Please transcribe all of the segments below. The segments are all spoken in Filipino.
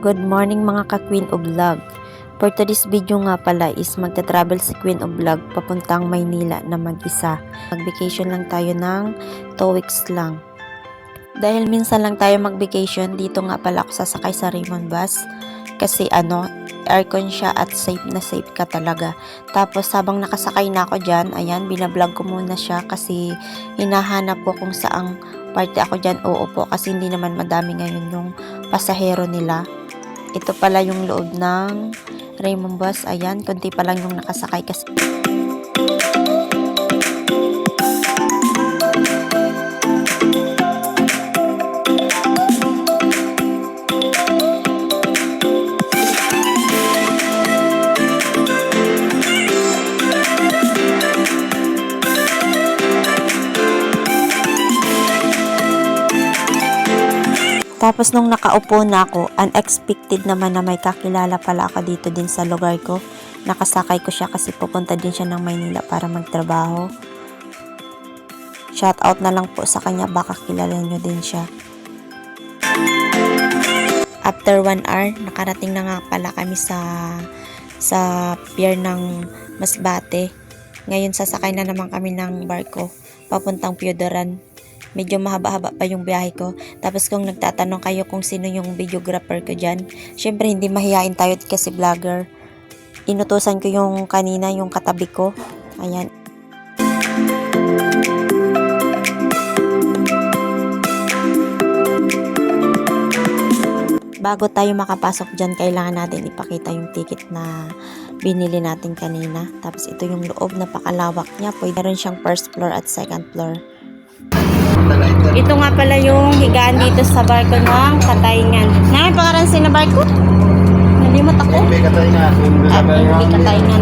Good morning mga ka-Queen of Vlog. For today's video nga pala is magta-travel si Queen of Vlog papuntang Maynila na mag-isa. Mag-vacation lang tayo ng 2 weeks lang. Dahil minsan lang tayo mag-vacation, dito nga pala ako sasakay sa Raymond Bus. Kasi aircon siya at safe na safe ka talaga. Tapos habang nakasakay na ako dyan, ayan, binablog ko muna siya kasi hinahanap ko kung saang parte ako dyan uupo kasi hindi naman madami ngayon yung pasahero nila. Ito pala yung loob ng Raymond Bus. Ayan, konti pa lang yung nakasakay kasi. Tapos nung nakaupo na ako, unexpected naman na may kakilala pala ako dito din sa lugar ko. Nakasakay ko siya kasi pupunta din siya ng Maynila para magtrabaho. Shout out na lang po sa kanya, baka kilala nyo din siya. After 1 hour, nakarating na nga pala kami sa pier ng Masbate. Ngayon sasakay na naman kami ng barko papuntang Piodoran. Medyo mahaba-haba pa yung biyahe ko. Tapos kung nagtatanong kayo kung sino yung videographer ko dyan, syempre hindi mahihain tayo kasi vlogger. Inutusan ko yung kanina, yung katabi ko. Ayan. Bago tayo makapasok dyan, kailangan natin ipakita yung ticket na binili natin kanina. Tapos ito yung loob, napakalawak niya. Pwede rin siyang first floor at second floor. Ito nga pala yung higaan dito sa barko ng Katayngan. Naman pakaransin na barko? Nalimot ako. Hindi Katayngan.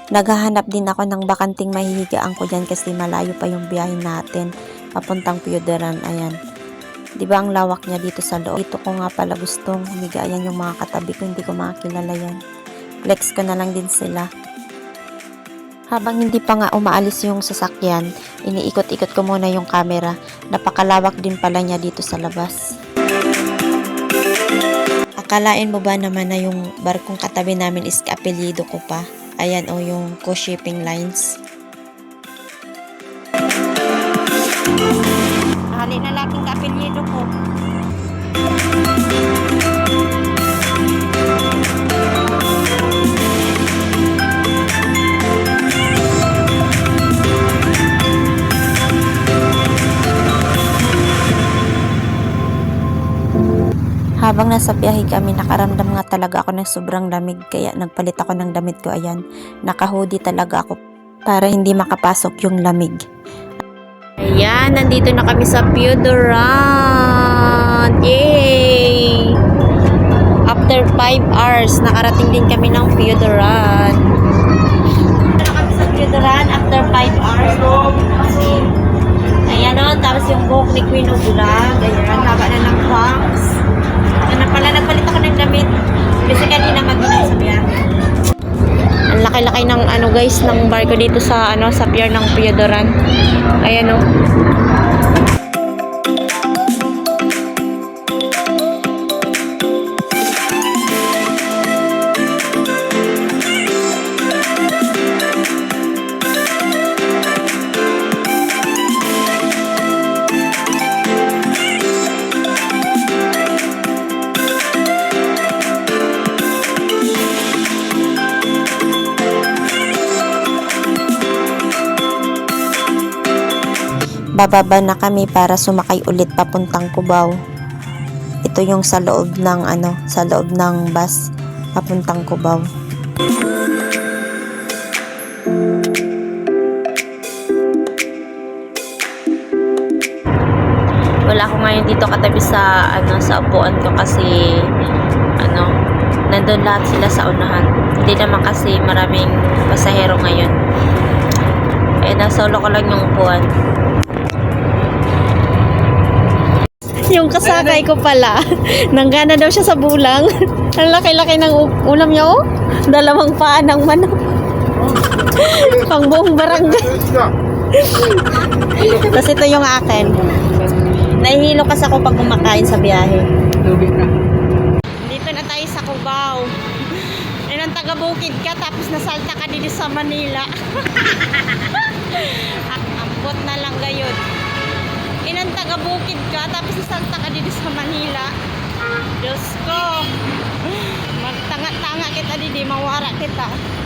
Naghahanap din ako ng bakanting mahihigaan ko dyan kasi malayo pa yung biyahe natin papuntang Piodoran. Ayan. Diba ang lawak niya dito sa loob? Dito ko nga pala gustong humiga. Ayan yung mga katabi ko. Hindi ko makakilala yan. Flex ko na lang din sila. Habang hindi pa nga umaalis yung sasakyan, iniikot-ikot ko muna yung camera. Napakalawak din pala niya dito sa labas. Akalain mo ba naman na yung barkong katabi namin is apelyido ko pa? Ayan o, yung co-shipping lines. Halin na laking apelyido ko. Habang nasa biyahe kami, nakaramdam nga talaga ako ng sobrang lamig kaya nagpalit ako ng damit ko. Ayan, naka-hoodie talaga ako para hindi makapasok yung lamig. Ayan, nandito na kami sa Piodoran. Yay! After 5 hours, nakarating din kami ng Piodoran. Nandito na kami sa Piodoran after 5 hours. Ayan o, tapos yung buhok ni Queen of Vlog. Ayan, haba na ng bangs. Nagpalit ako ng damit kasi kanina mag-inang sa biyahe. Ang laki-laki ng guys ng barko dito sa sa pier ng Piodoran. Ayan o. Bababa na kami para sumakay ulit papuntang Cubao. Ito yung sa loob ng sa loob ng bus papuntang Cubao. Wala ako ngayon dito katabi sa sa upuan ko kasi nandun lahat sila sa unahan. Hindi naman kasi maraming pasahero ngayon. Nasolo ko lang yung upuan. Yung kasakay ko pala, nanggana daw siya sa bulang. Ang laki-laki ng ulam niya, oh. 2 paa ng manok. Pang buong barangay. Tapos ito yung akin. Nahihilo kasi ako pag kumakain sa biyahe. Tubig na. taga-bukid ka tapos nasalta ka dito sa Manila. Ambot na lang gayon. Inang taga-bukid ka tapos nasalta ka dito sa Manila. Diyos ko. Magtanga-tanga kita didi, mawara kita.